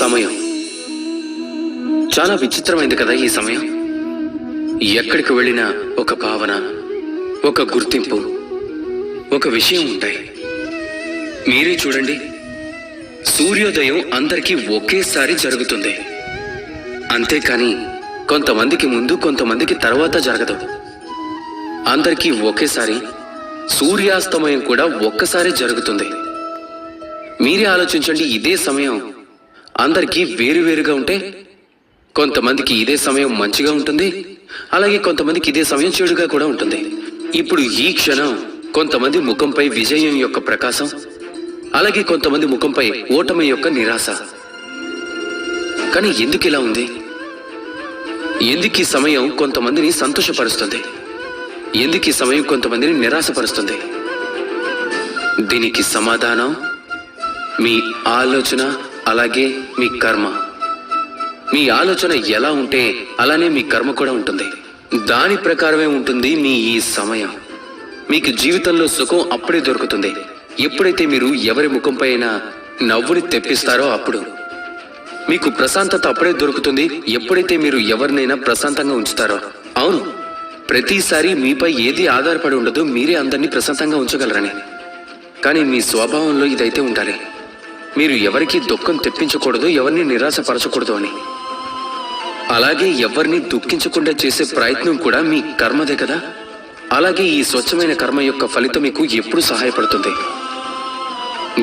సమయం చాలా విచిత్రమైంది కదా. ఈ సమయం ఎక్కడికి వెళ్ళినా ఒక భావన, ఒక గుర్తింపు, ఒక విషయం ఉంటాయి. మీరే చూడండి, సూర్యోదయం అందరికీ ఒకేసారి జరుగుతుంది. అంతేకాని కొంతమందికి ముందు, కొంతమందికి తర్వాత జరగదు. అందరికీ ఒకేసారి సూర్యాస్తమయం కూడా ఒక్కసారి జరుగుతుంది. మీరే ఆలోచించండి, ఇదే సమయం అందరికీ వేరువేరుగా ఉంటే కొంతమందికి ఇదే సమయం మంచిగా ఉంటుంది, అలాగే కొంతమందికి ఇదే సమయం చెడుగా కూడా ఉంటుంది. ఇప్పుడు ఈ క్షణం కొంతమంది ముఖంపై విజయం యొక్క ప్రకాశం, అలాగే కొంతమంది ముఖంపై ఓటమి యొక్క నిరాశ. కానీ ఎందుకు ఇలా ఉంది? ఎందుకు ఈ సమయం కొంతమందిని సంతోషపరుస్తుంది? ఎందుకు ఈ సమయం కొంతమందిని నిరాశపరుస్తుంది? దీనికి సమాధానం మీ ఆలోచన, అలాగే మీ కర్మ. మీ ఆలోచన ఎలా ఉంటే అలానే మీ కర్మ కూడా ఉంటుంది. దాని ప్రకారమే ఉంటుంది మీ ఈ సమయం. మీకు జీవితంలో సుఖం అప్పుడే దొరుకుతుంది ఎప్పుడైతే మీరు ఎవరి ముఖంపై అయినా నవ్వుని తెప్పిస్తారో అప్పుడు. మీకు ప్రశాంతత అప్పుడే దొరుకుతుంది ఎప్పుడైతే మీరు ఎవరినైనా ప్రశాంతంగా ఉంచుతారో. అవును, ప్రతిసారి మీపై ఏది ఆధారపడి ఉండదు, మీరే అందరినీ ప్రశాంతంగా ఉంచగలరని. కానీ మీ స్వభావంలో ఇదైతే ఉండాలి. మీరు ఎవరికి దుఃఖం తెప్పించకూడదు, ఎవరిని నిరాశపరచకూడదు అని. అలాగే ఎవరిని దుఃఖించకుండా చేసే ప్రయత్నం కూడా మీ కర్మదే కదా. అలాగే ఈ స్వచ్ఛమైన కర్మ యొక్క ఫలితం మీకు ఎప్పుడు సహాయపడుతుంది.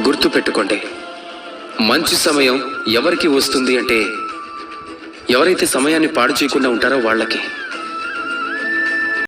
గుర్తు పెట్టుకోండి, మంచి సమయం ఎవరికి వస్తుంది అంటే ఎవరైతే సమయాన్ని పాడు చేయకుండా ఉంటారో వాళ్ళకి.